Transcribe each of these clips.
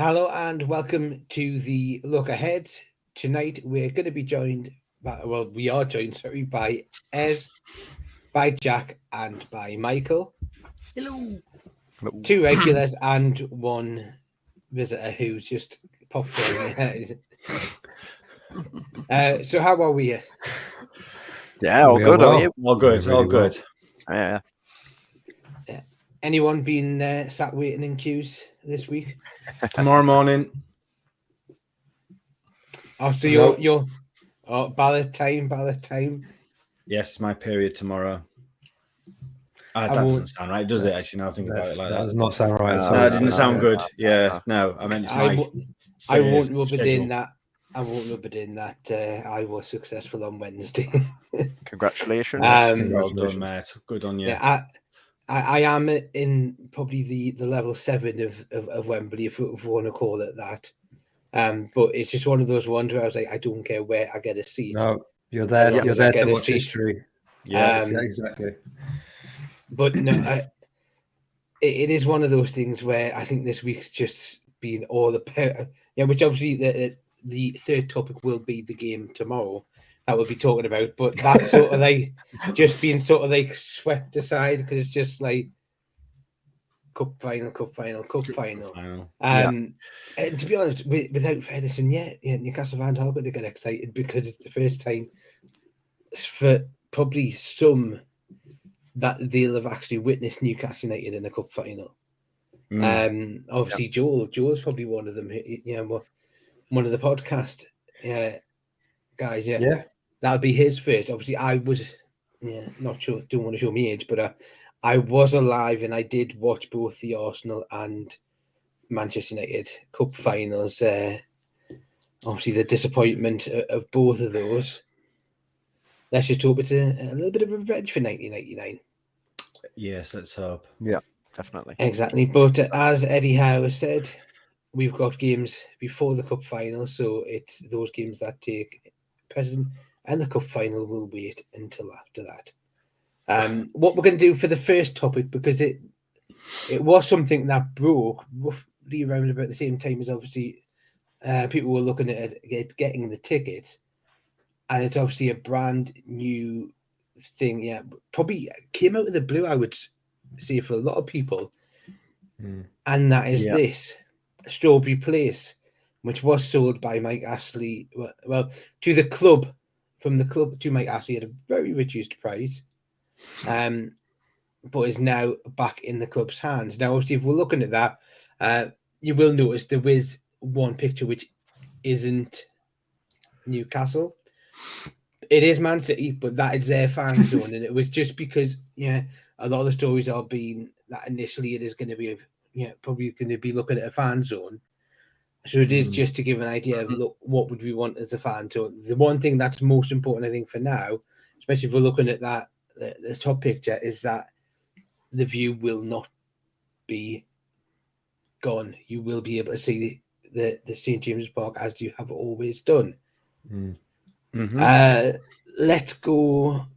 Hello and welcome to the look ahead. Tonight we're going to be joined we are joined, by Ez, by Jack, and by Michael. Hello. Two regulars and one visitor who's just popped in. So how are we? Yeah, all good. Are you? All good. Really All good. Yeah. Anyone been sat waiting in queues this week? Tomorrow morning. Oh, so you're ballot time. Yes, my period tomorrow. That won't- doesn't sound right, does it? Actually, now I think about it like That that. does not sound right. No, it didn't sound good. Yeah, no. I meant it's my I won't rub it schedule. in that. I won't rub it in that I was successful on Wednesday. Congratulations. Well done, mate. Good on you. Yeah, I am in probably the level 7 of Wembley, if we want to call it that. But it's just one of those ones where I was like, I don't care where I get a seat. No, you're there. As long You're as I there get to a watch seat. history. Yeah, exactly. But no, it is one of those things where I think this week's just been all the which obviously the third topic will be the game tomorrow that we'll be talking about, but that's sort of like just being sort of like swept aside because it's just like cup final. And to be honest, without Federson, Newcastle fans are going to get excited because it's the first time for probably some that they'll have actually witnessed Newcastle United in a cup final. Obviously, Joel's probably one of them. One of the podcast guys. Yeah, that'll be his first. Obviously, I was not sure. Don't want to show me age, but I was alive and I did watch both the Arsenal and Manchester United cup finals. Obviously, the disappointment of both of those. Let's just hope it's a little bit of revenge for 1999. Yes, let's hope. Yeah, definitely. Exactly. But as Eddie Howe said, we've got games before the cup final, so it's those games that take precedent, and the cup final will wait until after that. What we're going to do for the first topic, because it was something that broke roughly around about the same time as obviously people were looking at getting the tickets, and it's obviously a brand new thing. Yeah, probably came out of the blue, I would say, for a lot of people, and that is this Strawberry Place, which was sold by Mike Ashley. Well, to the club, from the club to Mike Ashley at a very reduced price, but is now back in the club's hands. Now, obviously, if we're looking at that, you will notice there is one picture which isn't Newcastle. It is Man City, but that is their fan zone, and it was just because a lot of the stories are being that initially it is going to be probably going to be looking at a fan zone. So it is just to give an idea of look, what would we want as a fan zone. The one thing that's most important, I think, for now, especially if we're looking at that the top picture, is that the view will not be gone. You will be able to see the St James's Park as you have always done. Let's go.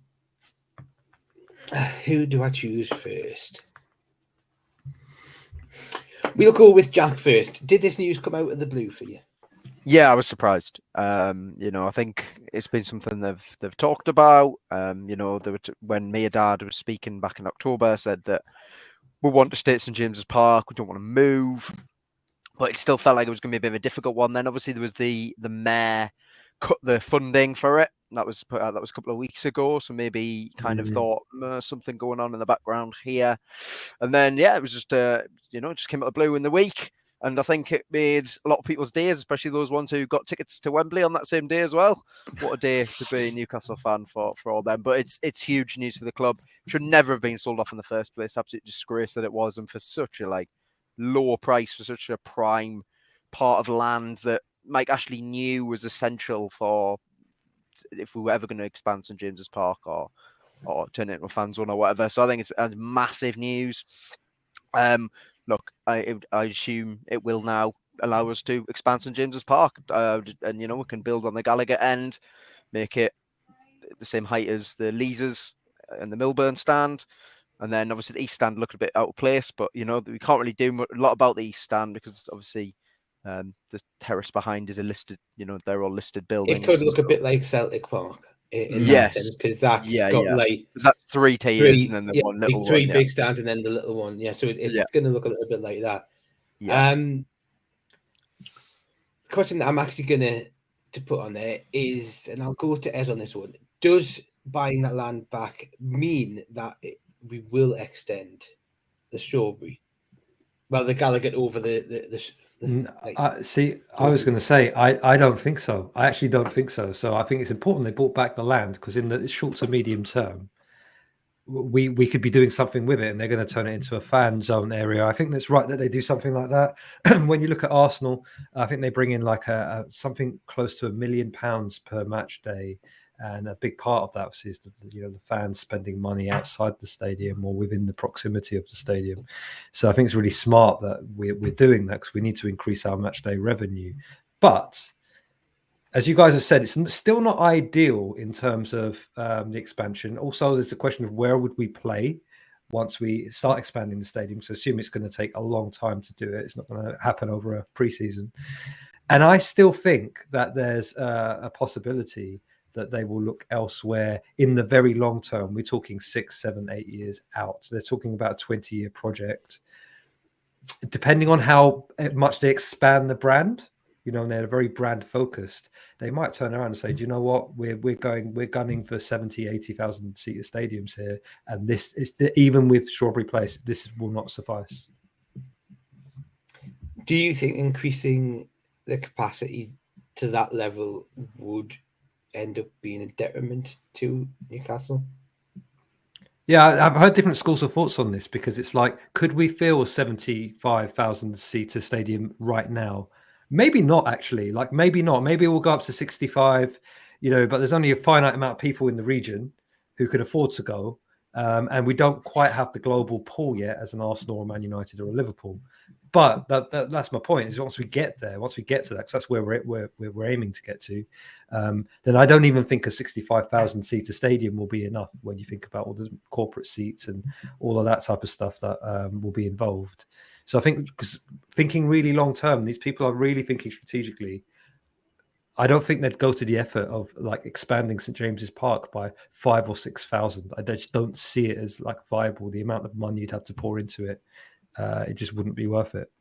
Who do I choose first? We'll go with Jack first. Did this news come out of the blue for you? Yeah, I was surprised. I think it's been something they've talked about. When me and Dad was speaking back in October, said that we want to stay at St James's Park. We don't want to move, but it still felt like it was going to be a bit of a difficult one. Then obviously there was the mayor cut the funding for it. That was a couple of weeks ago, so maybe kind of thought something going on in the background here, and then it was just just came out of the blue in the week, and I think it made a lot of people's days, especially those ones who got tickets to Wembley on that same day as well. What a day to be a Newcastle fan for all them! But it's huge news for the club. Should never have been sold off in the first place. Absolute disgrace that it was, and for such a low price for such a prime part of land that Mike Ashley knew was essential for if we were ever going to expand St James's Park or turn it into a fan zone or whatever. So I think it's massive news. Look, I assume it will now allow us to expand St James's Park, and we can build on the Gallagher end, make it the same height as the Leazes and the Milburn stand. And then obviously the East stand looked a bit out of place, but we can't really do a lot about the East stand because obviously The terrace behind is a listed, they're all listed It buildings. could look a bit like Celtic Park in that Yes. sense, because that's got Yeah. like 'Cause that's 3 tiers and then the one little three one. big stands and then the little one. Yeah, so it's going to look a little bit like that. Yeah. The question that I'm actually going to put on there is, and I'll go to Ez on this one, does buying that land back mean that we will extend the Strawberry? Well, the Gallagher over See, I was going to say, I don't think so. I actually don't think so. So I think it's important they bought back the land, because in the short to medium term, we could be doing something with it, and they're going to turn it into a fan zone area. I think that's right that they do something like that. When you look at Arsenal, I think they bring in like something close to £1 million per match day. And a big part of that is the fans spending money outside the stadium or within the proximity of the stadium. So I think it's really smart that we're doing that, because we need to increase our match day revenue. But as you guys have said, it's still not ideal in terms of the expansion. Also, there's the question of where would we play once we start expanding the stadium. So I assume it's going to take a long time to do it. It's not going to happen over a preseason. And I still think that there's a possibility that they will look elsewhere in the very long term. We're talking 6, 7, 8 years out. So they're talking about a 20-year project. Depending on how much they expand the brand, and they're very brand focused, they might turn around and say, do you know what, we're gunning for 70, 80,000 seater stadiums here, and this is even with Strawberry Place, this will not suffice. Do you think increasing the capacity to that level would end up being a detriment to Newcastle? Yeah, I've heard different schools of thoughts on this, because it's like, could we fill a 75,000 seater stadium right now? Maybe not, actually. Like, maybe not. Maybe we'll go up to 65, but there's only a finite amount of people in the region who can afford to go. And we don't quite have the global pool yet as an Arsenal or Man United or a Liverpool. But that's my point, is once we get there, once we get to that, because that's where we're aiming to get to, then I don't even think a 65,000 seater stadium will be enough when you think about all the corporate seats and all of that type of stuff that will be involved. So I think, because thinking really long term, these people are really thinking strategically. I don't think they'd go to the effort of like expanding St James's Park by 5,000 or 6,000. I just don't see it as like viable. The amount of money you'd have to pour into it. It just wouldn't be worth it.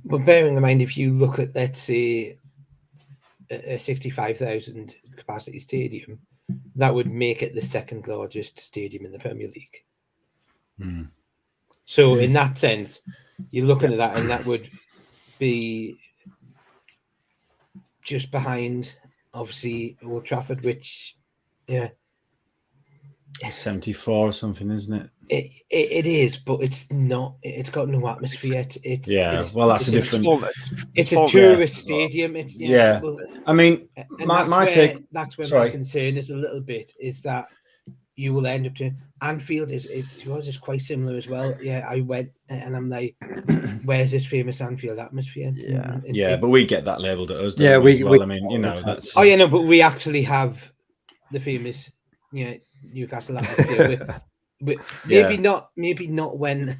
Well, bearing in mind, if you look at, let's say, a 65,000 capacity stadium, that would make it the second largest stadium in the Premier League. Mm. So in that sense, you're looking at that, and that would be just behind, obviously, Old Trafford, which, 74 or something, isn't it? It is, but it's not. It's got no atmosphere. Well, that's a different. It's a tourist stadium. It's Well, I mean, my take. That's where my concern is a little bit. Is that you will end up to Anfield is quite similar as well. Yeah, I went and I'm like, where's this famous Anfield atmosphere? But we get that labelled at us. Yeah, I mean, that's. Oh yeah, no, but we actually have the famous, Newcastle atmosphere. Maybe not when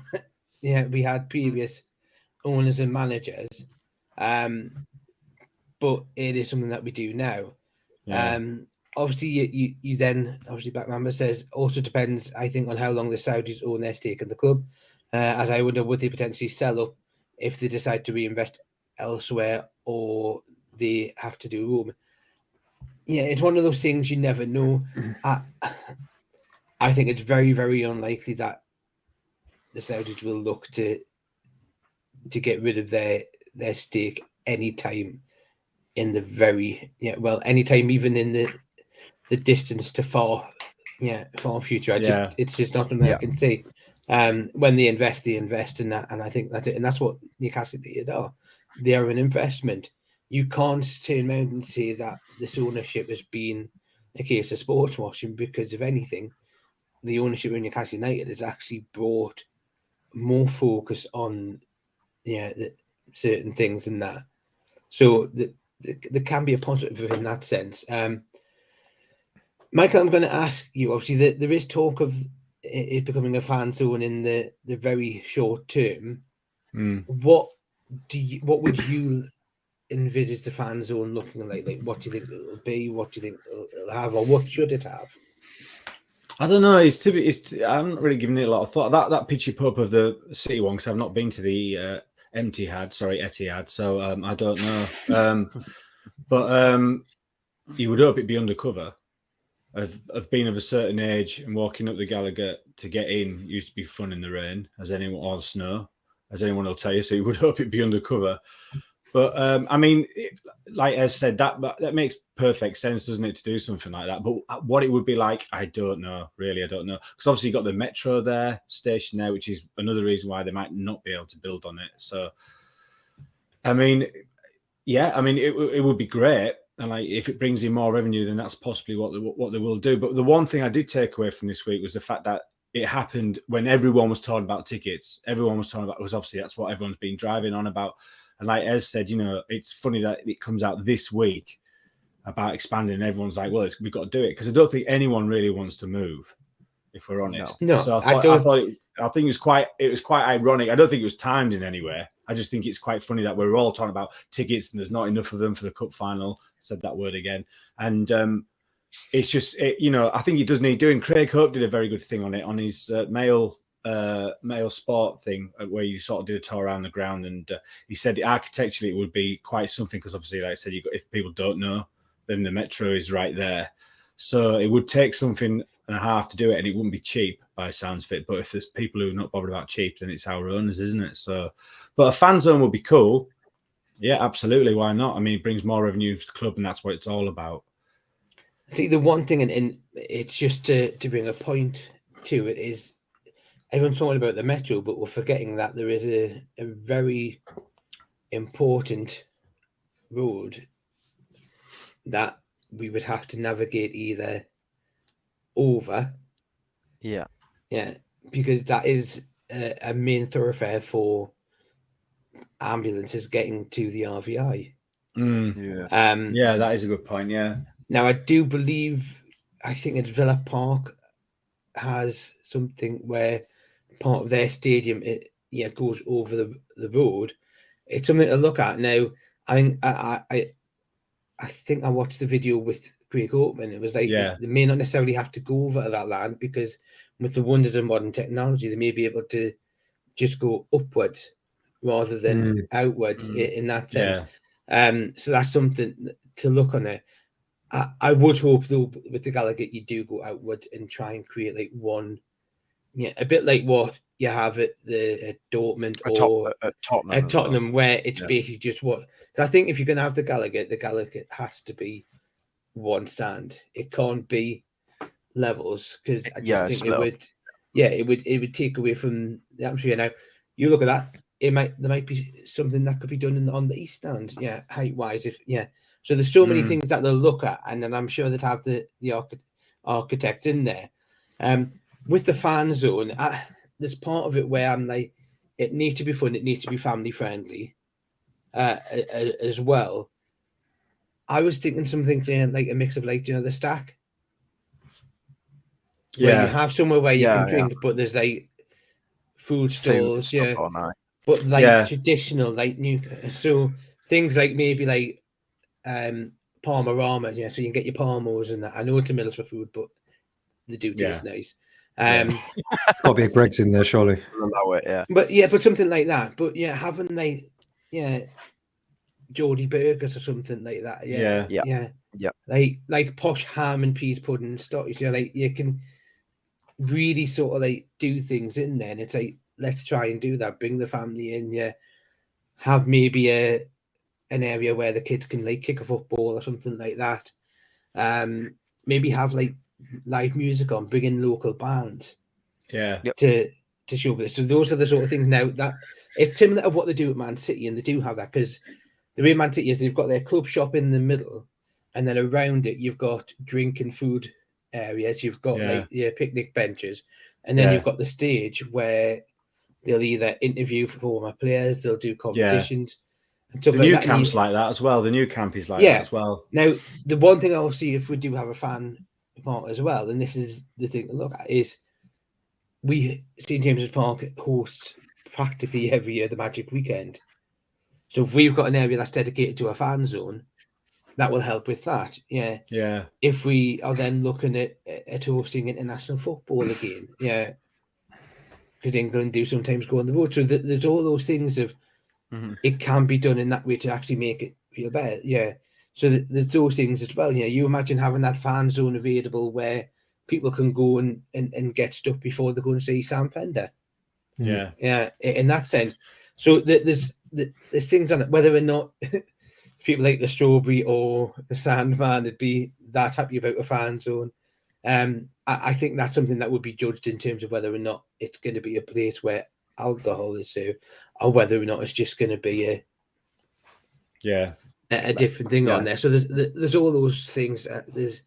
we had previous owners and managers, but it is something that we do now. Obviously you then Back Member says also depends, I think, on how long the Saudis own their stake in the club, as I wonder, would they potentially sell up if they decide to reinvest elsewhere, or they have to do room. It's one of those things you never know. I think it's very, very unlikely that the Saudis will look to get rid of their stake anytime in the anytime even in the distance to far future. It's just not something I can see. When they invest, and I think that's it. And that's what Newcastle are. They are an investment. You can't turn around and say that this ownership has been a case of sports washing, because if anything, the ownership of Newcastle United has actually brought more focus on certain things than that. So there can be a positive in that sense. Michael, I'm going to ask you, obviously, there is talk of it becoming a fan zone in the very short term. Mm. What what would you envisage the fan zone looking like? Like, what do you think it will be? What do you think it'll have, or what should it have? I don't know. It's I haven't really given it a lot of thought. That pitchy pub of the City one, because I've not been to the Etihad, so I don't know. But you would hope it'd be undercover. Of being of a certain age and walking up the Gallagher to get in used to be fun in the rain, or snow, as anyone will tell you. So you would hope it'd be undercover. But I mean, like as said, that makes perfect sense, doesn't it, to do something like that? But what it would be like, I don't know. Really, I don't know. Because obviously you got the metro there, station there, which is another reason why they might not be able to build on it. So, I mean, yeah, I mean, it would be great. And like, if it brings in more revenue, then that's possibly what they will do. But the one thing I did take away from this week was the fact that it happened when everyone was talking about tickets. Everyone was talking about, because obviously that's what everyone's been driving on about. And like Ez said, it's funny that it comes out this week about expanding. And everyone's like, well, we've got to do it, because I don't think anyone really wants to move, if we're honest. No, so I think it was quite ironic. I don't think it was timed in anywhere. I just think it's quite funny that we're all talking about tickets and there's not enough of them for the cup final. I said that word again. And it's just, I think it does need doing. Craig Hope did a very good thing on it, on his Mail Sport thing, where you sort of did a tour around the ground. And he said architecturally it would be quite something, because obviously, like I said, if people don't know, then the metro is right there. So it would take something and a half to do it, and it wouldn't be cheap by sounds of it. But if there's people who are not bothered about cheap, then it's our owners, isn't it? So, but a fan zone would be cool. Yeah, absolutely. Why not? I mean, it brings more revenue to the club, and that's what it's all about. See, the one thing, and it's just to bring a point to it, is everyone's talking about the metro, but we're forgetting that there is a very important road that we would have to navigate either over. Yeah, because that is a main thoroughfare for ambulances getting to the RVI. Yeah, that is a good point. Yeah. Now, I do believe, I think at Villa Park has something where part of their stadium goes over the road. It's something to look at. Now, I think I watched the video with Craig Oatman. It was like they may not necessarily have to go over that land, because with the wonders of modern technology, they may be able to just go upwards rather than outwards in that sense. So that's something to look on there. I would hope, though, with the Gallagher, you do go outwards and try and create like one, a bit like what you have at Dortmund or at Tottenham, where it's basically just what. I think if you're going to have the Gallagher has to be one stand. It can't be levels, because I just think it would take away from the atmosphere. Now, you look at that, there might be something that could be done on the east stand, height wise. So there's so many things that they'll look at, and then I'm sure they'd have the architect in there. With the fan zone, there's part of it where I'm like, it needs to be fun, it needs to be family friendly, as well. I was thinking something like a mix of like, the Stack, where you have somewhere where you can drink, but there's like food stalls, but like traditional, like new, so things like maybe like Parmarama, so you can get your Parmos and that. I know it's a Middlesbrough food, but they do taste nice. Got to be a Greggs in there, surely. Allow it, but something like that. But having like Geordie burgers or something like that. Like posh ham and peas pudding and stuff. Like you can really sort of like do things in there, and it's like, let's try and do that. Bring the family in. Have maybe an area where the kids can like kick a football or something like that. Maybe have like live music on, bring in local bands. To show this. So those are the sort of things now that it's similar to what they do at Man City, and they do have that, because the way Man City is, they've got their club shop in the middle, and then around it you've got drink and food areas, you've got like your picnic benches, and then you've got the stage where they'll either interview former players, they'll do competitions. The new camp's like that as well. The new camp is like that as well. Now, the one thing I'll see if we do have a fan part as well, and this is the thing to look at, is St James's Park hosts practically every year the Magic Weekend. So if we've got an area that's dedicated to a fan zone, that will help with that. Yeah. Yeah. If we are then looking at hosting international football again, yeah, because England do sometimes go on the road. So there's all those things of it can be done in that way to actually make it feel better. Yeah. So there's those things as well. Yeah. You imagine having that fan zone available where people can go and get stuff before they go and see Sam Fender. Yeah. Yeah. In that sense. So there's things on it, whether or not people like the Strawberry or the Sandman would be that happy about a fan zone. I think that's something that would be judged in terms of whether or not it's going to be a place where alcohol is served, or whether or not it's just going to be a different thing on there. So there's all those things. There's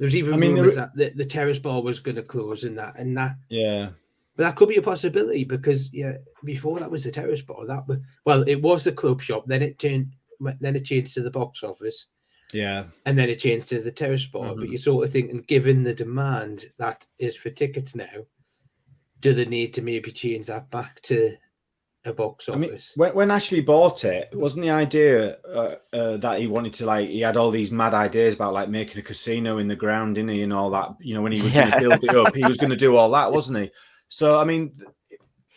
even rumors that the Terrace Bar was going to close and that. Yeah. But that could be a possibility because before that was the Terrace Bar. It was the club shop. Then it changed to the box office. Yeah. And then it changed to the Terrace Bar. But you're sort of thinking, given the demand that is for tickets now, do they need to maybe change that back to a box office? I mean, when Ashley bought it, wasn't the idea that he wanted to he had all these mad ideas about making a casino in the ground, didn't he, and all that? When he was going to build it up, he was going to do all that, wasn't he? So I mean,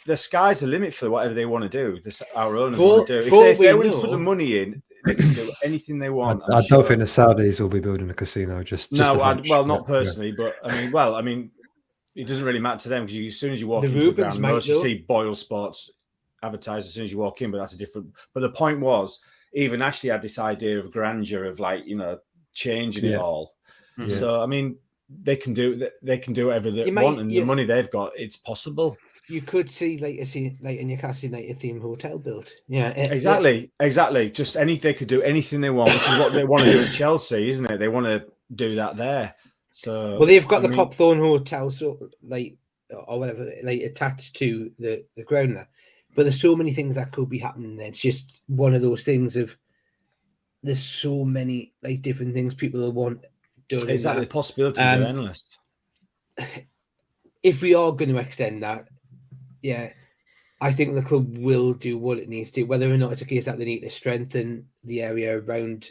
the sky's the limit for whatever they want to do. Our owners want to do. If they're willing to put the money in, they can do anything they want. I don't think the Saudis will be building a casino. Not personally, but I mean, it doesn't really matter to them because as soon as you walk into the ground, most you see Boyle Sports advertised as soon as you walk in, but that's a different. But the point was, even Ashley had this idea of grandeur of changing it all. Mm-hmm. So I mean, they can do whatever they want, and the money they've got, it's possible. You could see a Newcastle United themed hotel built. Yeah, exactly. Just they could do anything they want, which is what they want to do at Chelsea, isn't it? They want to do that there. So they've got the Copthorne Hotel, or whatever, attached to the ground there. But there's so many things that could be happening there. It's just one of those things of there's so many different things people will want done. Exactly, the possibilities are endless. If we are going to extend that, I think the club will do what it needs to. Whether or not it's a case that they need to strengthen the area around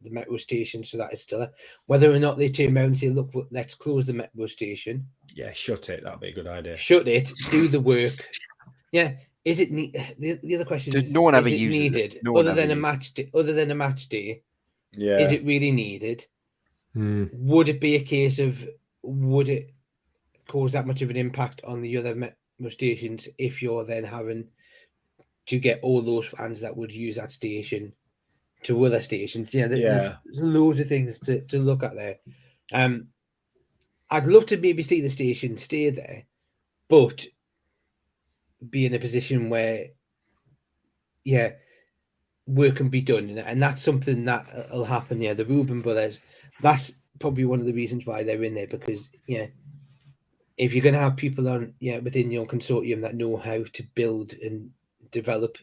the metro station so that it's still there. Whether or not they turn around and say, look, let's close the metro station. Yeah, shut it. That'd be a good idea. Shut it. Do the work. Yeah. Is it the other question is no one ever uses needed it. Other than a match day? Yeah. Is it really needed? Would it be a case of would it cause that much of an impact on the other metro stations if you're then having to get all those fans that would use that station to other stations? There's loads of things to look at there. I'd love to maybe see the station stay there, but be in a position where work can be done, and that's something that will happen. The Reuben brothers, that's probably one of the reasons why they're in there, because if you're going to have people on within your consortium that know how to build and develop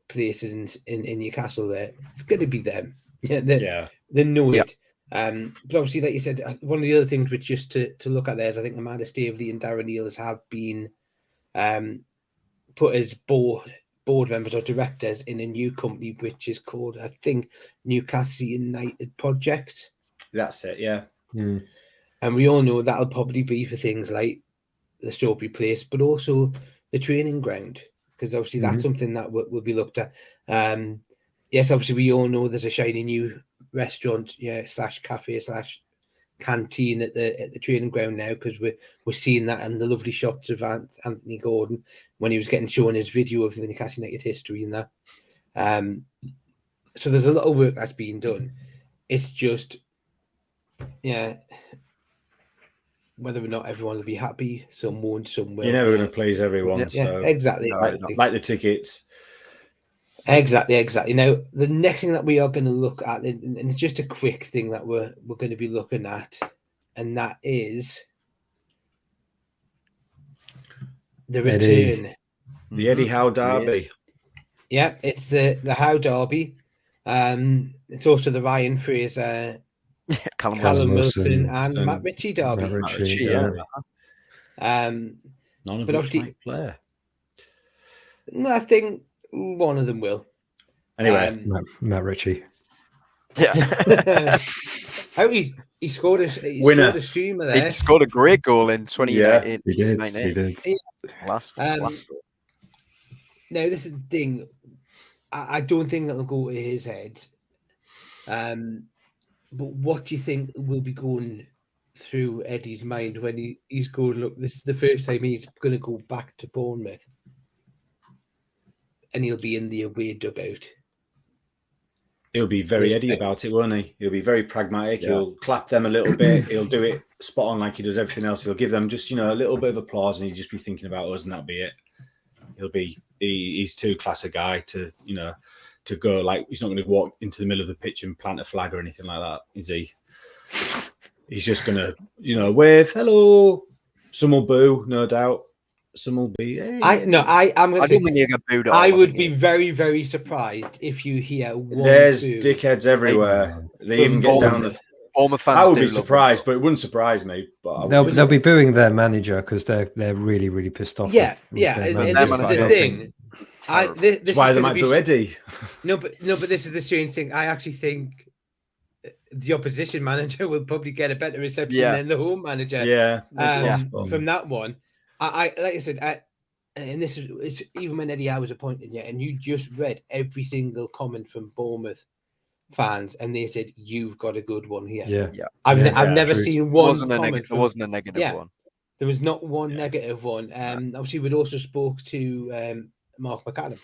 places in Newcastle, there it's going to be them. They know it. But obviously, like you said, one of the other things which just to look at there is I think Amanda Staveley and Darren Eales have been put as board members or directors in a new company which is called, I think, Newcastle United Project. That's it, yeah. And we all know that'll probably be for things like the Strawberry Place, but also the training ground, because obviously that's something that will be looked at. Yes, obviously we all know there's a shiny new restaurant, / cafe / canteen at the training ground now, because we're seeing that and the lovely shots of Anthony Gordon when he was getting shown his video of the Newcastle United history and that. So there's a lot of work that's being done. It's just whether or not everyone will be happy, some won't, some will. You're never going to please everyone. So exactly. Like the tickets. Exactly. Now, the next thing that we are going to look at, and it's just a quick thing that we're going to be looking at, and that is the return. The Eddie Howe derby. Yeah, it's the Howe derby. It's also the Ryan Fraser, Callum Wilson, and Matt Ritchie derby. None of which might play. I think one of them will. Anyway, Matt Ritchie. Yeah. How he scored a Winner. scored a streamer He there. scored a great goal in 2019. He did. Last goal. Now this is the thing. I don't think that'll go to his head. But what do you think will be going through Eddie's mind when he's going, look, this is the first time he's going to go back to Bournemouth, and he'll be in the away dugout. he'll be very Eddie about it, won't he? He'll be very pragmatic. Yeah. He'll clap them a little bit. He'll do it spot on like he does everything else. He'll give them just, a little bit of applause, and he'll just be thinking about us, and that'll be it. He's too class a guy to go, like, he's not going to walk into the middle of the pitch and plant a flag or anything like that, is he? He's just going to, wave, hello. Some will boo, no doubt. Some will be. Hey. I don't think you get booed. I would be very, very surprised if you hear one. There's dickheads everywhere. They even get down the. Bournemouth fans. I would be surprised, but it wouldn't surprise me. But they'll be booing their manager because they're really, really pissed off. Yeah, and this is the thing. That's why they might boo Eddie. No, but this is the strange thing. I actually think the opposition manager will probably get a better reception than the home manager. From that one. I like I said, and this is it's even when Eddie Howe was appointed, and you just read every single comment from Bournemouth fans, and they said you've got a good one here. I've never seen one comment. There wasn't a negative one. There was not one negative one. Obviously, we'd also spoke to Mark McAdam,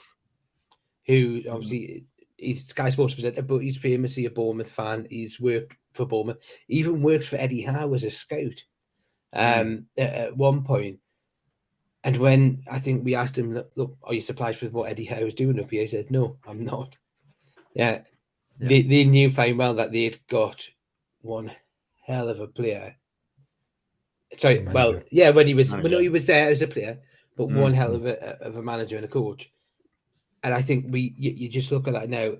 who obviously he's Sky Sports presenter, but he's famously a Bournemouth fan. He's worked for Bournemouth, even worked for Eddie Howe as a scout at one point. And when I think we asked him, look, are you surprised with what Eddie Howe is doing up here? He said, no, I'm not. They knew fine well that they'd got one hell of a player. Sorry, when he was there as a player, but one hell of a manager and a coach. And I think you just look at that now.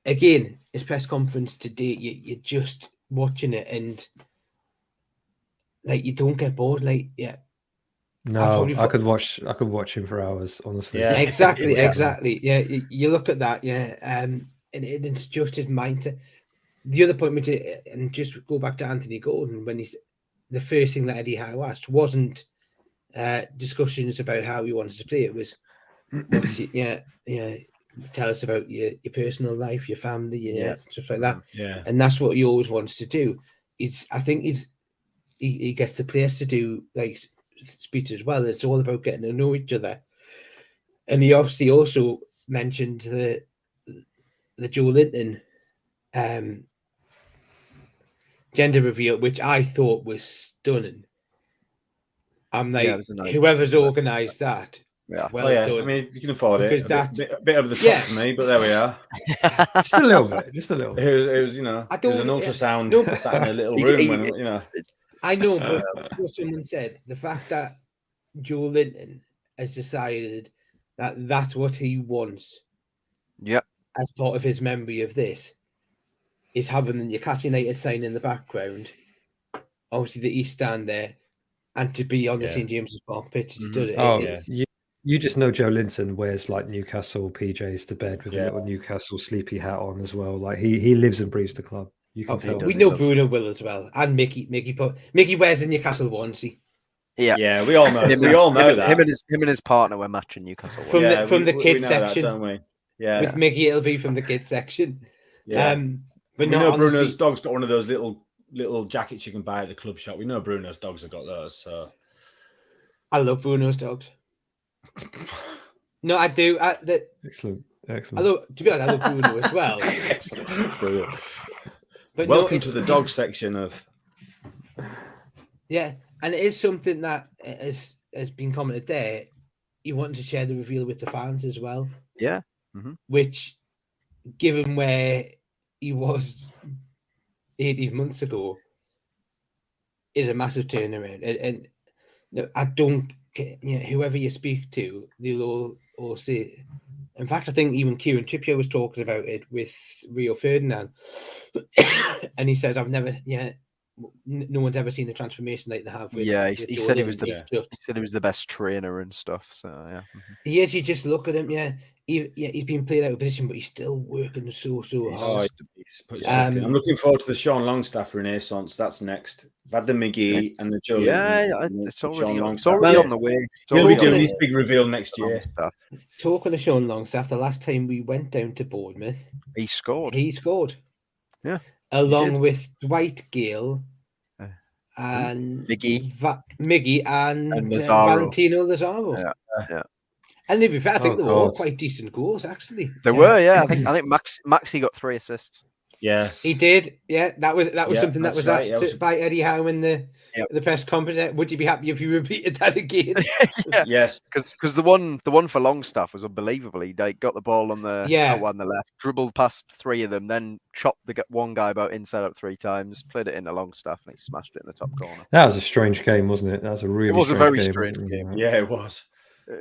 Again, his press conference today, you're just watching it, and like you don't get bored. No, I could watch him for hours, honestly. Yeah, exactly. Yeah, you look at that, and it's just his mindset. The other point, and just go back to Anthony Gordon, when the first thing that Eddie Howe asked wasn't discussions about how he wanted to play. It was, tell us about your personal life, your family, stuff like that. Yeah, and that's what he always wants to do. I think he gets the players to do like speech as well. It's all about getting to know each other. And he obviously also mentioned the Joe Linton gender reveal, which I thought was stunning. I'm like, whoever's organised that, done. I mean, if you can afford it, a bit over the top for me, but there we are. Just a little bit. It was, it was an ultrasound sat in a little room when, I know, but what someone said, the fact that Joe Linton has decided that that's what he wants as part of his memory of this is having the Newcastle United sign in the background, obviously the East Stand there, and to be on the St. James's Park pitch. You just know Joe Linton wears like Newcastle PJs to bed with a little Newcastle sleepy hat on as well. Like he lives and breathes the club. You can tell. We know Bruno will as well, and Mickey wears the Newcastle onesie. Yeah, we all know. We all know that him and his partner were matching Newcastle from the kids section, don't we? Yeah, with Mickey, it'll be from the kids section. Yeah, but we know Bruno's dog's got one of those little jackets you can buy at the club shop. We know Bruno's dogs have got those. So I love Bruno's dogs. No, I do. Excellent. Although, to be honest, I love Bruno as well. Brilliant. But welcome to the dog section of. Yeah, and it is something that has been commented there. He wanted to share the reveal with the fans as well. Yeah. Which, given where he was 18 months ago, is a massive turnaround. And I don't get, whoever you speak to, they'll all say. In fact, I think even Kieran Trippier was talking about it with Rio Ferdinand. And he says, no one's ever seen a transformation like they have. He said he was the best trainer and stuff. So, He is. You just look at him, he's been played out of position, but he's still working so He's hard. just- I'm looking forward to the Sean Longstaff Renaissance. That's next. I've had the Miggy and the Joe. It's already Well, on the way. He'll be doing Talking- his big reveal next year. Talking of Sean Longstaff, the last time we went down to Bournemouth, He scored. he scored. Yeah, along with Dwight Gale Yeah. and Miggy. Miggy and Lazaro. Valentino Lazaro. Yeah. And to be fair, I think Oh, they were all God. quite decent goals, actually. There were, I think Maxi got 3 assists. Yeah. He did. Yeah, that was Yeah, something that that's was right. asked That was- by Eddie Howe in the press conference. Would you be happy if you repeated that again? Yeah, Yes. because the one for Longstaff was unbelievable. He got the ball on the out on the left, dribbled past 3 of them, then chopped one guy about inside out 3 times, played it into Longstaff, and he smashed it in the top corner. That was a strange game, wasn't it? That was a really. It was a strange very game. strange game. Yeah, it was.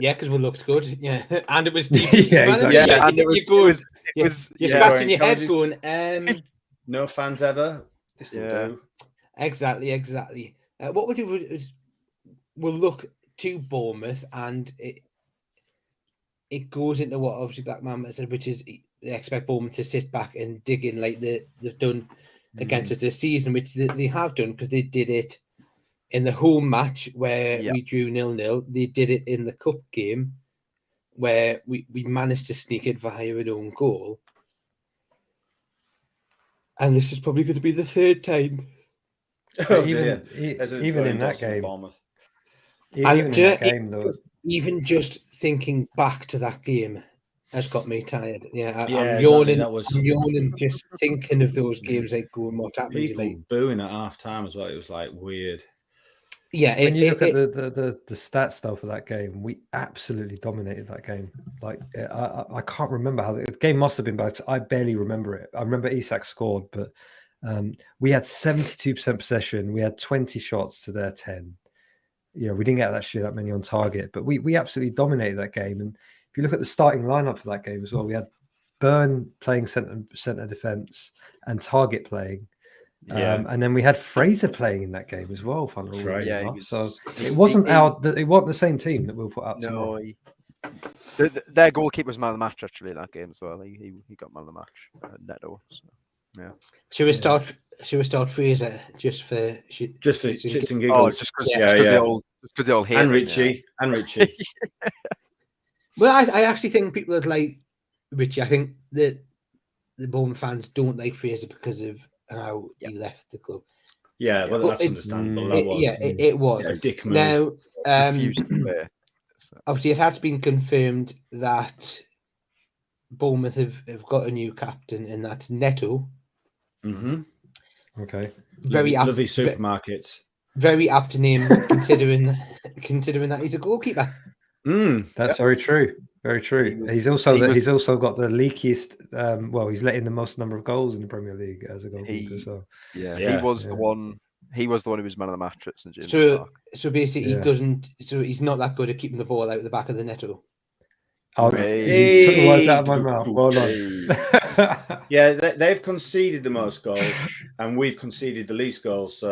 Yeah, because we looked good. Yeah, and it was Yeah, deep. exactly. Yeah, and you're yeah, scratching your head going, going. No fans ever. This will do. Exactly. What we'll do is we'll look to Bournemouth, and it goes into what obviously Black Mamba said, which is they expect Bournemouth to sit back and dig in like they've done against us this season, which they have done because they did it in the home match where we drew 0-0. They did it in the cup game where we managed to sneak it via an own goal. And this is probably going to be the 3rd time. Oh, even dear. There's an even in endorsement that of game, Bournemouth. even in that game, though, Even just thinking back to that game has got me tired. Yeah, I'm Yeah, yawning. exactly. I'm yawning just thinking of those games, like going, what happened? People Like, booing at half time as well. It was like weird. yeah, when you look at the stats though for that game, we absolutely dominated that game. Like I can't remember how the game must have been, but I barely remember it. I remember Isak scored, but we had 72% possession. We had 20 shots to their 10. You know, we didn't get actually that many on target, but we absolutely dominated that game. And if you look at the starting lineup for that game as well, we had Byrne playing centre defence and Target playing. And then we had Fraser playing in that game as well. Funnily right. enough. So it wasn't the same team that we'll put out tomorrow. Their goalkeeper was man of the match actually in that game as well. He got man of the match, Neto. So, yeah. Should we start Fraser just for shits and giggles? Oh, just because they all hate and him, Richie. Well, I actually think people would like Richie. I think that the Bournemouth fans don't like Fraser because of how he left the club. Yeah, well, But that's understandable. That was. It was. A dick move. Now, refused to play. obviously, it has been confirmed that Bournemouth have got a new captain, and that's Neto. Mm-hmm. Okay. Very apt, lovely supermarkets. Very apt name considering that he's a goalkeeper. That's very true. Very true. He's also got the leakiest. Well, he's letting the most number of goals in the Premier League as a goalkeeper. He was the one. He was the one who was man of the match at St James Park. So basically, he doesn't. So he's not that good at keeping the ball out the back of the Neto. Oh, you took the words out of my mouth. Well done. Yeah, they've conceded the most goals, and we've conceded the least goals.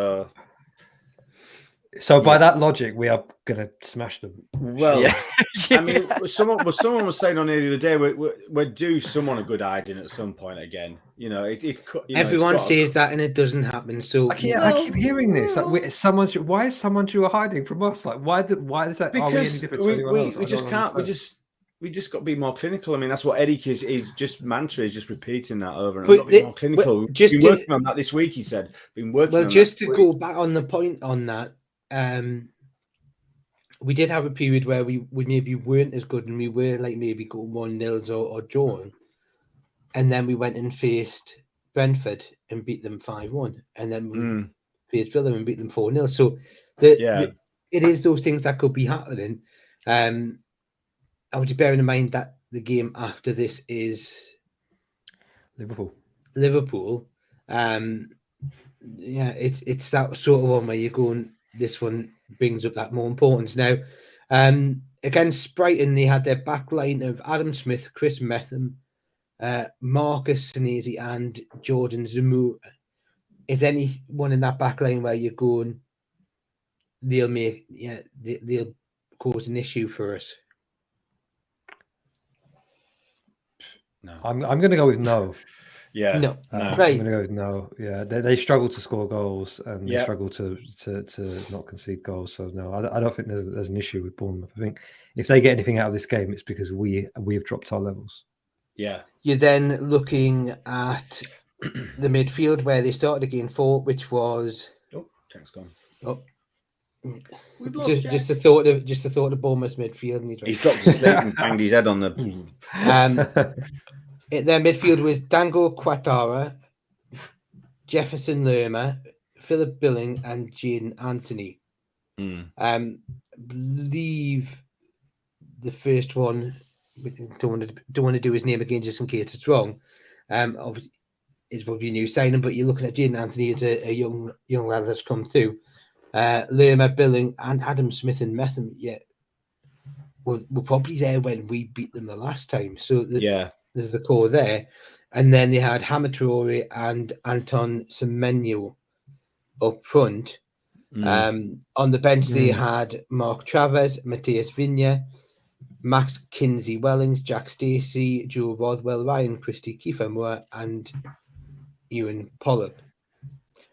So by that logic, we are going to smash them. Well, I mean, someone was saying on here the other day, we're due someone a good hiding at some point again. You know, everyone says that, and it doesn't happen. So I keep hearing this. Like, why is someone due a hiding from us? Like, why is that? Because are we any different to anyone else? we just can't. We just got to be more clinical. I mean, that's what Eddie is just mantra is just repeating that over and over. Be more clinical. We've been working on that this week. He said, "Been working." Well, just to go back on the point on that. We did have a period where we maybe weren't as good, and we were like maybe going 1-0 or drawing, and then we went and faced Brentford and beat them 5-1, and then we faced Villa and beat them 4-0. So it is those things that could be happening. I would bearing in mind that the game after this is Liverpool. It's that sort of one where you're going. This one brings up that more importance. Now, against Brighton, they had their back line of Adam Smith, Chris Metham, Marcus Senesi, and Jordan Zamu. Is anyone in that back line where you're going, they'll cause an issue for us? No. I'm going to go with no. Yeah. No. No. I'm Right. going to go with no. Yeah, they struggle to score goals and they Yep. struggle to not concede goals. So no, I don't think there's an issue with Bournemouth. I think if they get anything out of this game, it's because we have dropped our levels. Yeah. You're then looking at the midfield where they started again for, which was Oh, Jack's gone. oh, We've lost Jack. just the thought of Bournemouth's midfield. And He's dropped to sleep and banged his head on the. Their midfield was Dango Quattara, Jefferson Lerma, Philip Billing, and Jaden Anthony. Believe the first one. Don't want to do his name again just in case it's wrong. Obviously, it's probably a new signing, but you're looking at Jaden Anthony as a young lad that's come through. Lerma, Billing, and Adam Smith and Metham. Yeah, were probably there when we beat them the last time. So there's the core there, and then they had Hamid Traore and Anton Semenyo up front. On the bench, they had Mark Travers, Matthias Vigna, Max Kinsey Wellings, Jack Stacey, Joe Rothwell, Ryan Christie, Kiefer Moore, and Ewan Pollock.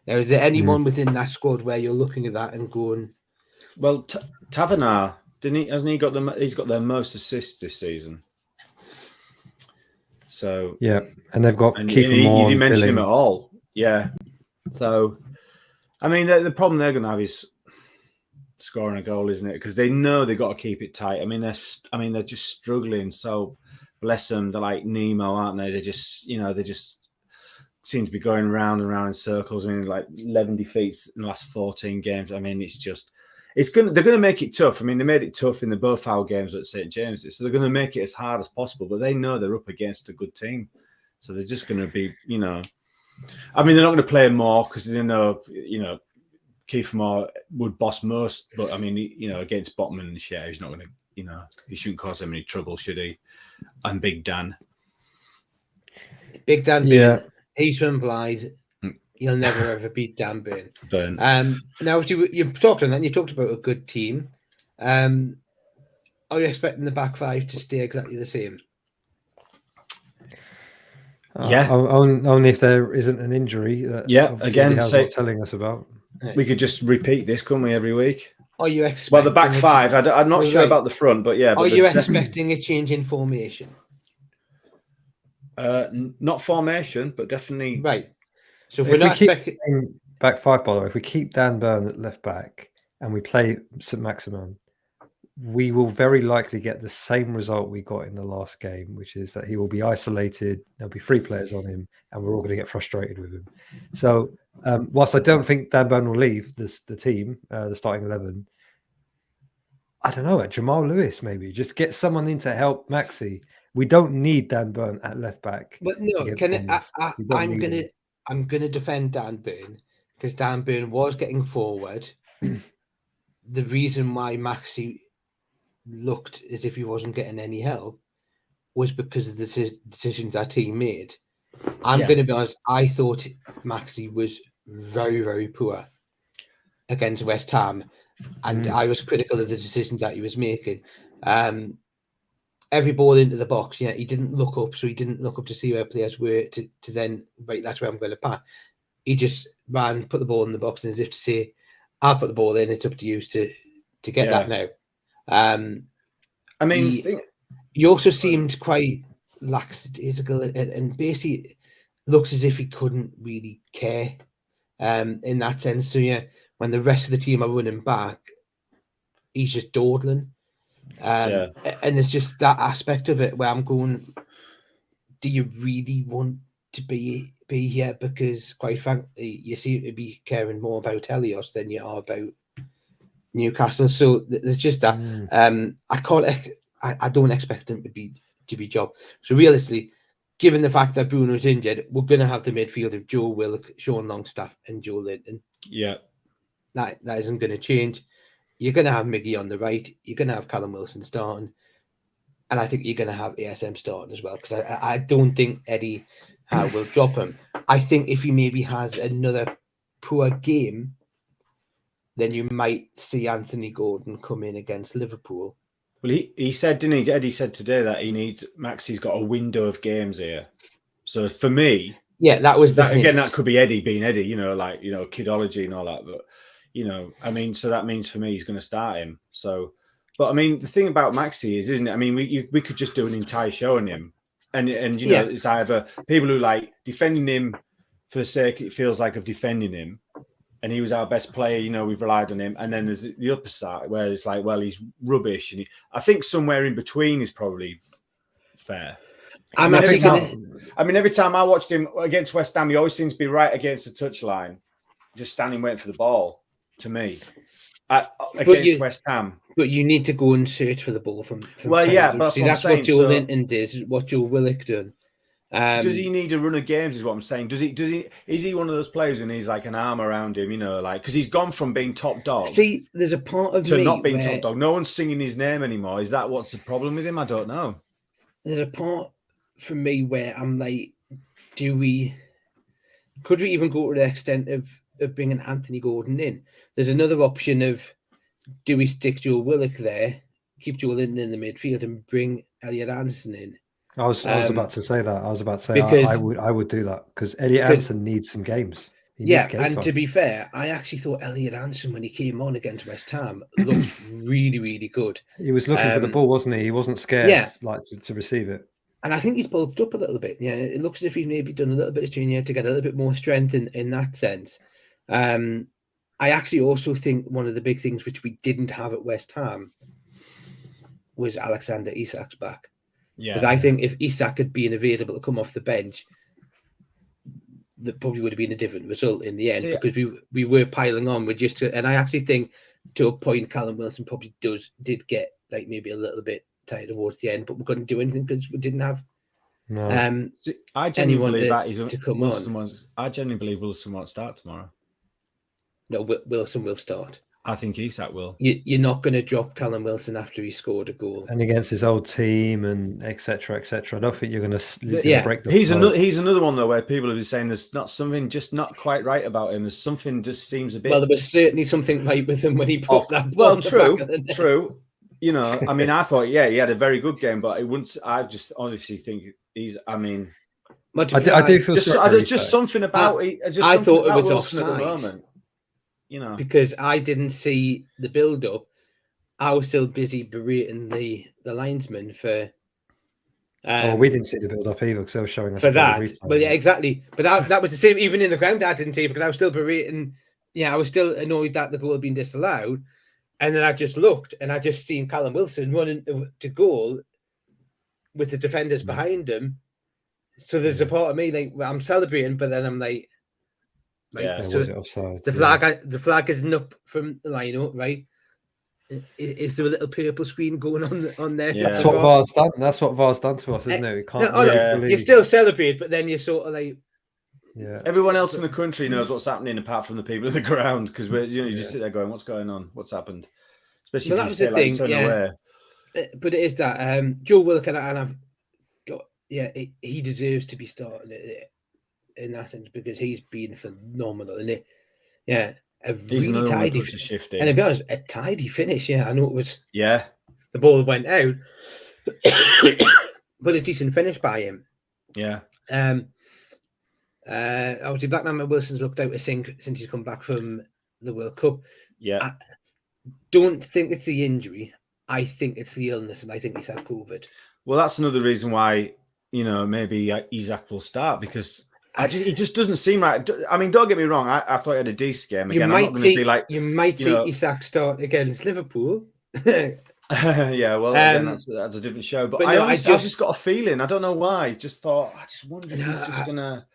Now, is there anyone within that squad where you're looking at that and going? Well, Tavernar, didn't he? Hasn't he got them? He's got their most assists this season. So yeah, and they've got Kiefer you Moore. didn't mention Billing. him at all. Yeah. So, I mean, the problem they're going to have is scoring a goal, isn't it? Because they know they've got to keep it tight. I mean, they're just struggling. So, bless them. They're like Nemo, aren't they? They just seem to be going round and round in circles. I mean, like 11 defeats in the last 14 games. I mean, they're going to make it tough. I mean, they made it tough in the both our games at St. James's, so they're going to make it as hard as possible. But they know they're up against a good team, so they're just going to be, I mean, they're not going to play more because they know, Keith Moore would boss most. But I mean, against Botman and Shea, he's not going to, he shouldn't cause them any trouble, should he? And Big Dan, yeah. He's from Blythe. He'll never ever beat Dan Burn. Now, you've talked on that. And you talked about a good team. Are you expecting the back five to stay exactly the same? Yeah. Only if there isn't an injury. That again, not telling us about. We could just repeat this, couldn't we, every week? Are you expecting? Well, the back five. I'm not sure about the front, but yeah. Are you expecting a change in formation? Not formation, but definitely right. So if we're not expecting back five, by the way, if we keep Dan Burn at left back and we play St. Maximin, we will very likely get the same result we got in the last game, which is that he will be isolated. There'll be 3 players on him, and we're all going to get frustrated with him. So, whilst I don't think Dan Burn will leave the team, the starting 11, I don't know, Jamal Lewis maybe just get someone in to help Maxi. We don't need Dan Burn at left back. But no, I'm gonna defend Dan Burn because Dan Burn was getting forward. The reason why Maxi looked as if he wasn't getting any help was because of the decisions our team made. I'm going to be honest, I thought Maxi was very, very poor against West Ham, and I was critical of the decisions that he was making. Every ball into the box, he didn't look up, so he didn't look up to see where players were to then, right, that's where I'm going to pass. He just ran, put the ball in the box, and as if to say, I'll put the ball in, it's up to you to get that now. I mean, he also seemed quite lackadaisical and basically looks as if he couldn't really care in that sense. So, when the rest of the team are running back, he's just dawdling. And there's just that aspect of it where I'm going, do you really want to be here? Because quite frankly, you seem to be caring more about Helios than you are about Newcastle. So there's just that. I don't expect him to be job. So realistically, given the fact that Bruno's injured, we're going to have the midfield of Joe Willock, Sean Longstaff, and Joe Linton. Yeah, that isn't going to change. You're going to have Miggy on the right. You're going to have Callum Wilson starting. And I think you're going to have ASM starting as well. Because I don't think Eddie Howe will drop him. I think if he maybe has another poor game, then you might see Anthony Gordon come in against Liverpool Well, he said, didn't he? Eddie said today that Maxi's got a window of games here. So for me, yeah, that was the again. hint. That could be Eddie being Eddie, kidology and all that. But so that means for me he's going to start him. So, but I mean, the thing about Maxi is, isn't it? I mean, we could just do an entire show on him, and it's either people who like defending him for the sake it feels like of defending him, and he was our best player. We've relied on him, and then there's the other side where it's like, well, he's rubbish, and I think somewhere in between is probably fair. Every time I watched him against West Ham, he always seems to be right against the touchline, just standing waiting for the ball. To me, against West Ham, but you need to go and search for the ball from well, yeah, but that's what Joe Linton did. What Joe Willock done. Does he need a run of games? Is what I'm saying. Does he? Is he one of those players who needs like an arm around him? Because he's gone from being top dog. See, there's a part of to me not being top dog. No one's singing his name anymore. Is that what's the problem with him? I don't know. There's a part for me where I'm like, could we even go to the extent of bringing Anthony Gordon in? There's another option of, do we stick Joe Willock there, keep Joe Linton in the midfield, and bring Elliot Anderson in? I was about to say that. I was about to say I would do that because Elliot Anderson needs some games. To be fair, I actually thought Elliot Anderson, when he came on against West Ham, looked really, really good. He was looking for the ball, wasn't he? He wasn't scared to receive it. And I think he's bulked up a little bit. Yeah, it looks as if he's maybe done a little bit of training to get a little bit more strength in that sense. I actually also think one of the big things which we didn't have at West Ham was Alexander Isak's back. Yeah, because I think if Isak had been available to come off the bench, that probably would have been a different result in the end, because we were piling on with and I actually think to a point Callum Wilson probably did get like maybe a little bit tired towards the end, but we couldn't do anything because we didn't have I genuinely believe that he's to come on. I genuinely believe Wilson won't start tomorrow. No, Wilson will start. I think Isak will. You're not going to drop Callum Wilson after he scored a goal and against his old team and etc. I don't think you're going to break the he's another one though where people are saying there's not something just not quite right about him. There's something just seems a bit. Well, there was certainly something right with him when he put that. Well, true. I mean, I thought he had a very good game, but it wouldn't. I just honestly think he's. I mean, I do feel there's just something about it. I thought it was offside at the moment. Because I didn't see the build-up. I was still busy berating the linesman for. We didn't see the build-up either because they were showing us for that. Well, yeah, exactly. But that was the same. Even in the ground, I didn't see it because I was still berating. Yeah, I was still annoyed that the goal had been disallowed, and then I just looked and I just seen Callum Wilson running to goal with the defenders behind him. So there's a part of me like I'm celebrating, but then I'm like. Right? Yeah, so was it offside? The flag isn't up from the line-up, right? Is there a little purple screen going on there? Yeah. That's what VAR's done. That's what VAR's done to us, isn't it? We can't you still celebrate, but then you're sort of like. Yeah. Everyone else in the country knows what's happening apart from the people in the ground because you just sit there going, "What's going on? What's happened?" Especially if you say like turn away. But it is that Joe Willock and I've got he deserves to be starting it. In that sense, because he's been phenomenal, and a really tidy shift, and to be honest, a tidy finish. Yeah, I know it was. Yeah, the ball went out, but a decent finish by him. Yeah. Obviously, Blackman Wilson's looked out of sync since he's come back from the World Cup. Yeah, I don't think it's the injury. I think it's the illness, and I think he's had COVID. Well, that's another reason why maybe Isak will start because. He just doesn't seem right. I mean, don't get me wrong. I thought he had a decent game. Again, you might see Isak start against Liverpool. Yeah, well, again, that's a different show. But I just got a feeling. I don't know why. I just wondered if he's just gonna.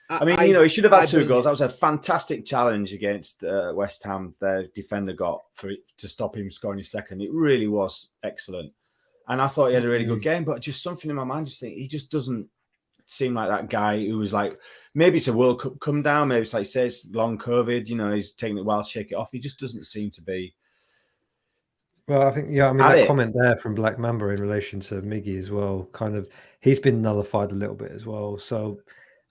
I mean, he should have had 2 goals. That was a fantastic challenge against West Ham. Their defender got to stop him scoring his second. It really was excellent, and I thought he had a really good game. But just something in my mind, just think he just doesn't seem like that guy who was like, maybe it's a World Cup come down, maybe it's like he says long COVID, he's taking it a while to shake it off. He just doesn't seem to be. Well, I think that comment there from Black Mamba in relation to Miggy as well, kind of he's been nullified a little bit as well. So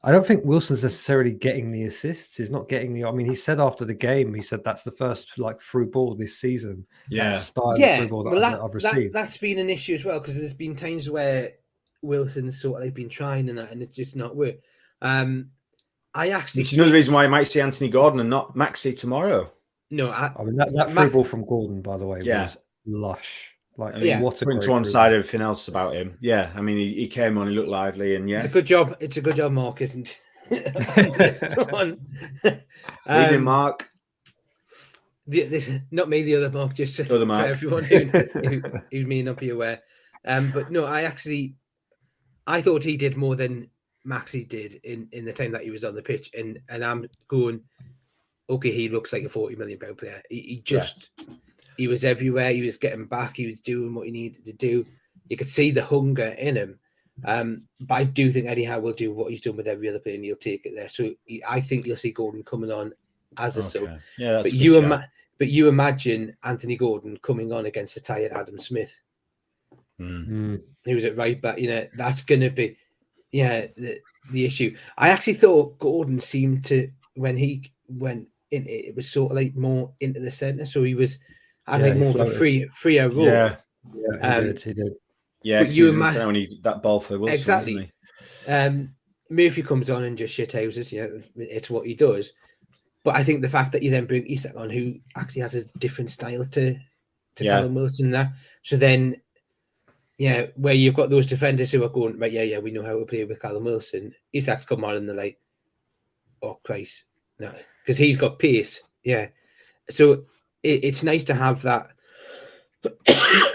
I don't think Wilson's necessarily getting the assists. He's not getting the. I mean, he said after the game, he said that's the first like through ball this season. Yeah. That style of Yeah, through ball well, that I've received. that's been an issue as well because there's been times where Wilson's sort of like been trying and that, and it's just not worked. I actually, which is another reason why I might see Anthony Gordon and not Maxi tomorrow. No, I mean that free ball from Gordon, by the way, was lush. Like, I mean, what a putting to one side everything else about him. Yeah, I mean, he came on, he looked lively, and it's a good job. It's a good job, Mark, isn't it? Leaving Mark. Not me, the other Mark, just for everyone who may not be aware. But no, I thought he did more than Maxi did in the time that he was on the pitch, and I'm going, okay, he looks like a £40 million player. He was everywhere. He was getting back. He was doing what he needed to do. You could see the hunger in him. But I do think Eddie Howe will do what he's done with every other player, and he'll take it there. So I think you'll see Gordon coming on as a sub. Yeah, but you imagine Anthony Gordon coming on against a tired Adam Smith, who was at right back. You know, that's going to be the issue. I actually thought Gordon seemed to, when he went in, it was sort of like more into the centre, so he was having more of a freer role. Yeah, he did. Yeah, but you imagine when he that ball for Wilson, exactly. Murphy comes on and just shithouses. You know, it's what he does. But I think the fact that you then bring Isak on, who actually has a different style to Callum Wilson, there. So then, where you've got those defenders who are going, right, we know how to play with Callum Wilson. Isak's come on and they're like, oh Christ, no, because he's got pace. Yeah, so it's nice to have that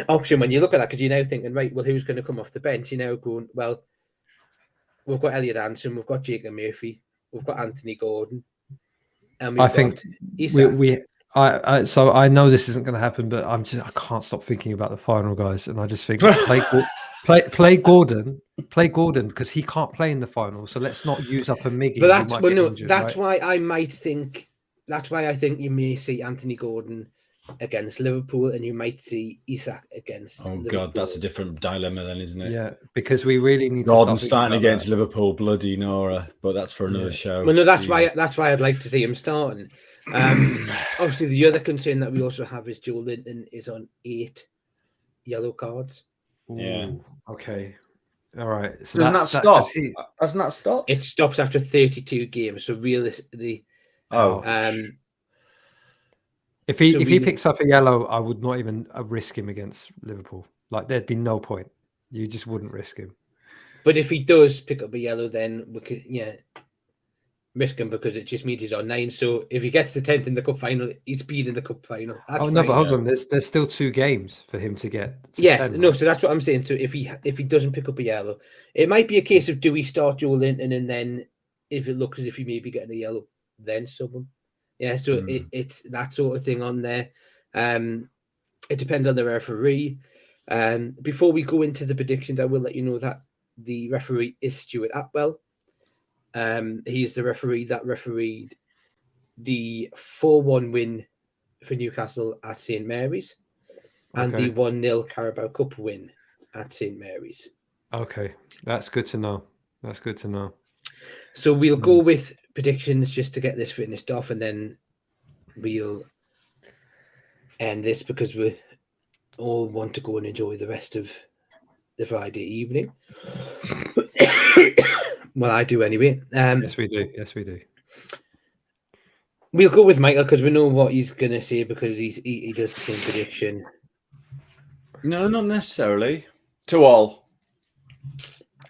option when you look at that, because you're now thinking, right, well, who's going to come off the bench? You're now going, well, we've got Elliot Anderson, we've got Jacob Murphy, we've got Anthony Gordon, and I think so I know this isn't going to happen, but I can't stop thinking about the final, guys, and I just think play Gordon because he can't play in the final, so let's not use up a Miggy. But that's why I think you may see Anthony Gordon against Liverpool, and you might see Isak against. Oh Liverpool. God, that's a different dilemma, then, isn't it? Yeah, because we really need Gordon starting against Liverpool, bloody Nora. But that's for another show. Well, no, that's why I'd like to see him starting. Obviously, the other concern that we also have is Joe Linton is on 8 yellow cards. Yeah. Ooh, okay. All right. So doesn't that stop? Hasn't that stopped? It stops after 32 games. So realistically, if he picks up a yellow, I would not even risk him against Liverpool. Like, there'd be no point. You just wouldn't risk him. But if he does pick up a yellow, then we could risk him, because it just means he's on 9. So if he gets to 10th in the cup final, he's been in the cup final. That's but hold on. There's still 2 games for him to get. Yes, 10, so that's what I'm saying. So if he doesn't pick up a yellow, it might be a case of, do we start Joe Linton, and then if it looks as if he may be getting a yellow, then sub him. Yeah, so it's that sort of thing on there. It depends on the referee. Before we go into the predictions, I will let you know that the referee is Stuart Atwell. He's the referee that refereed the 4-1 win for Newcastle at St Mary's and the 1-0 Carabao Cup win at St Mary's. Okay, that's good to know. So we'll go with predictions just to get this finished off, and then we'll end this because we all want to go and enjoy the rest of the Friday evening. Well, I do anyway. Yes, we do. We'll go with Michael because we know what he's going to say, because he does the same prediction. No, not necessarily. 2-2.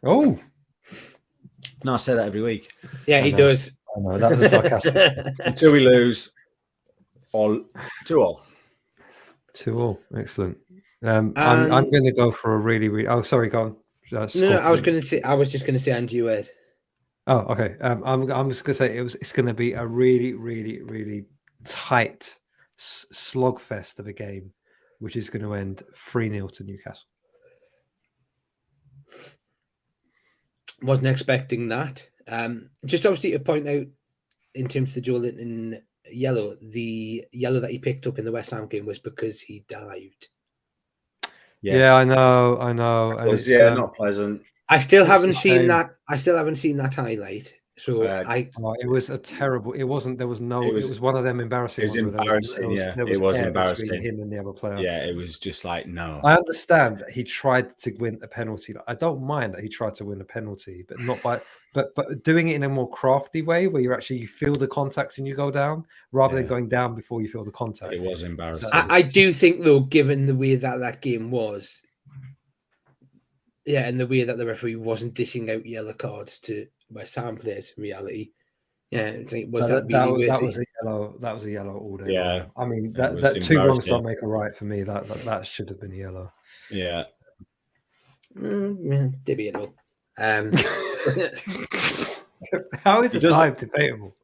Oh. No, I say that every week. Yeah, he does. I know, that was a sarcastic. Until we lose, or 2-2. 2-2. Excellent. I'm going to go for a really. Oh, sorry, go on. No, I was just going to say Andrew Ed. Oh, okay. I'm just going to say it's going to be a really, really, really tight slogfest of a game, which is going to end 3-0 to Newcastle. Wasn't expecting that. Just obviously to point out, in terms of the Joe Linton yellow, the yellow that he picked up in the West Ham game was because he dived. Yes. Yeah, I know. And it's not pleasant. I still haven't seen that highlight. So it was a terrible. It wasn't. There was no. It was one of them embarrassing. It was ones where embarrassing. there was it was air embarrassing. between him and the other player. Yeah, it was just like no. I understand that he tried to win a penalty. I don't mind that he tried to win a penalty, but not by. But doing it in a more crafty way, where you feel the contact and you go down, rather than going down before you feel the contact. It was embarrassing. I do think, though, given the way that game was, and the way that the referee wasn't dishing out yellow cards to West Ham players, in reality, that was a yellow. That was a yellow all day. Yeah, long. I mean that two wrongs don't make a right for me. That should have been a yellow. Yeah, debatable. How is it debatable?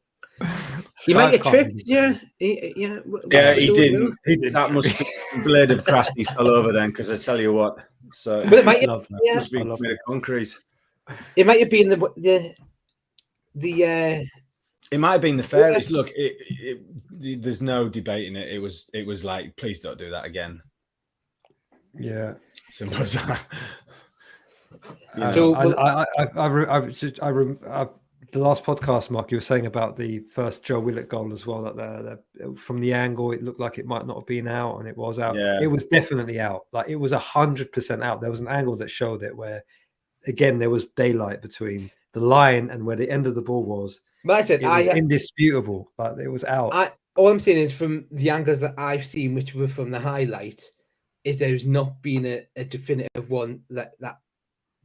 He might get tripped. Yeah, he didn't. That must be a blade of grass he fell over then. Because I tell you what, so but it might must be made of concrete. It might have been the. It might have been the fairest. Look, there's no debating it. It was like, please don't do that again. Yeah, simple as that. So the last podcast, Mark, you were saying about the first Joe Willett goal as well. That from the angle, it looked like it might not have been out, and it was out. Yeah. It was definitely out. Like it was 100% out. There was an angle that showed it where, again, there was daylight between the line and where the end of the ball was. But I said, it was indisputable, but it was out. All I'm saying is from the angles that I've seen, which were from the highlights, is there's not been a definitive one that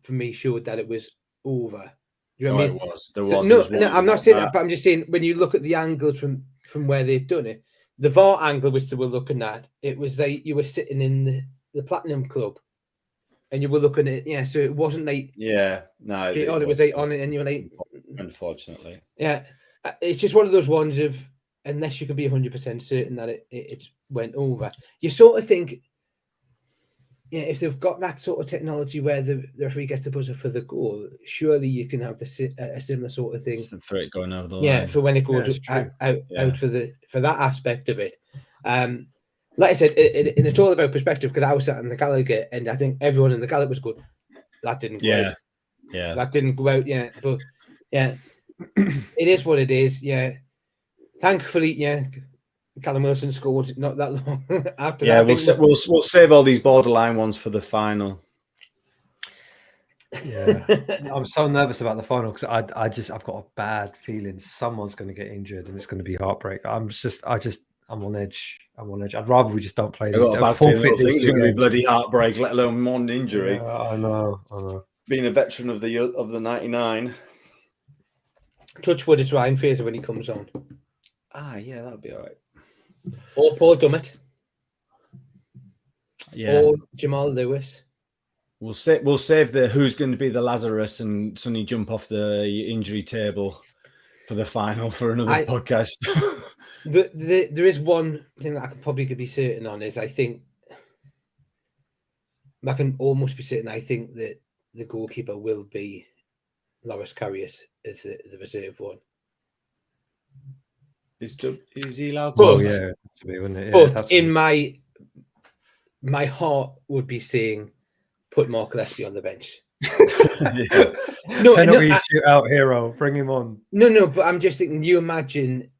for me showed that it was over. You know what I mean? It was. There was. No, I'm not saying that, but I'm just saying when you look at the angles from where they've done it, the VAR angle which they were looking at, it was like you were sitting in the Platinum Club, and you were looking at it. So it wasn't like it was like on it, and you were like, unfortunately, it's just one of those ones of unless you can be 100% certain that it went over, you sort of think. If they've got that sort of technology where the referee gets the buzzer for the goal, surely you can have a similar sort of thing for it going over the line. For when it goes out for that aspect of it. Like I said, it's all about perspective because I was sat in the Gallagher and I think everyone in the Gallagher was good. That didn't go out. Yeah, that didn't go out. Yeah, but it is what it is. Yeah, thankfully, Callum Wilson scored not that long after that. We'll save all these borderline ones for the final. Yeah, I'm so nervous about the final because I've got a bad feeling someone's going to get injured and it's going to be heartbreak. I'm on edge. I'd rather we just don't play this. It's going to be bloody heartbreak, let alone one injury. Yeah, I know. Being a veteran of the 99. Touch wood, it's Ryan Fraser when he comes on. Yeah, that'll be all right. Or Paul Dummett. Yeah. Or Jamal Lewis. We'll save the who's going to be the Lazarus and Sonny jump off the injury table for the final for another podcast. There is one thing that I could be certain on is I think I can almost be certain I think that the goalkeeper will be Loris Karius as the reserve one. Is he allowed to? But in my heart would be saying put Mark Gillespie on the bench. Penalty shootout hero, bring him on. No, but I'm just thinking. You imagine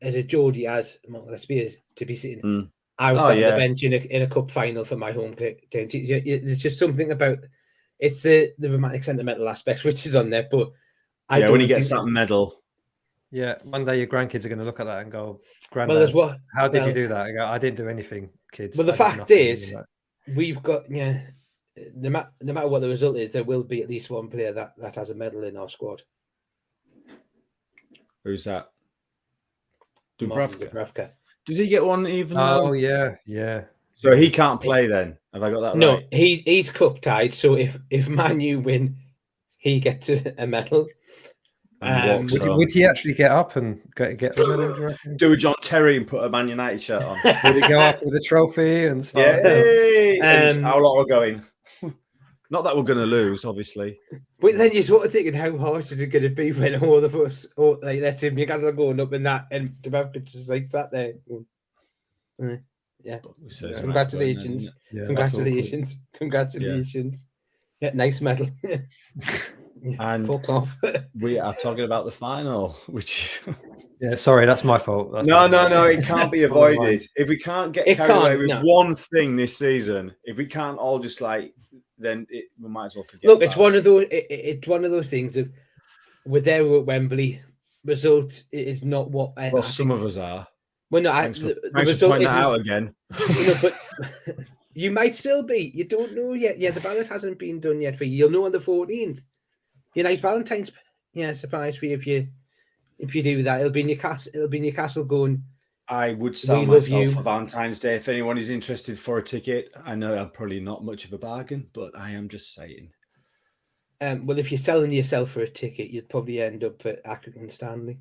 as a Geordie as Mark Gillespie is to be sitting. I was on the bench in a cup final for my home team. There's just something about it's the romantic sentimental aspect which is on there. But when he gets that medal. Yeah, one day your grandkids are going to look at that and go, "Granddad, how did you do that?" I go, "I didn't do anything, kids." But the fact is, we've got no matter what the result is, there will be at least one player that has a medal in our squad. Who's that? Dubravka. Does he get one even? Oh yeah. So he can't play then. Have I got that right? No, he's cup tied. So if Man U win, he gets a medal. Would he actually get up and get the medal? Do you reckon? Do a John Terry and put a Man United shirt on? Would he go up with a trophy and stuff? How long are we going? Not that we're going to lose, obviously. But then you're sort of thinking, how harsh is it going to be when all of us, let's say you guys are going up in that, and Dubravka just like sat there. Yeah. Congratulations. Yeah, Congratulations. Yeah, nice medal. And fuck off. we are talking about the final, which is Yeah, sorry, that's my fault. That's no, my fault. it can't be avoided. If we can't get carried away with one thing this season, if we can't all just then we might as well forget. Look, it's one of those. It's one of those things of we're there at Wembley. Result is not what. Well, some of us are. Well, no, thanks the for result pointing isn't that out again. But you might still be. You don't know yet. Yeah, the ballot hasn't been done yet for you. You'll know on the 14th. Nice Valentine's. Yeah, surprise for you if you do that. It'll be Newcastle going. I would sell myself for Valentine's Day if anyone is interested for a ticket. I know I'm probably not much of a bargain, but I am just saying. Well, if you're selling yourself for a ticket, you'd probably end up at Accrington Stanley.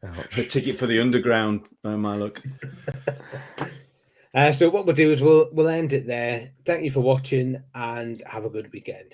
A ticket for the underground, my luck. So what we'll do is we'll end it there. Thank you for watching and have a good weekend.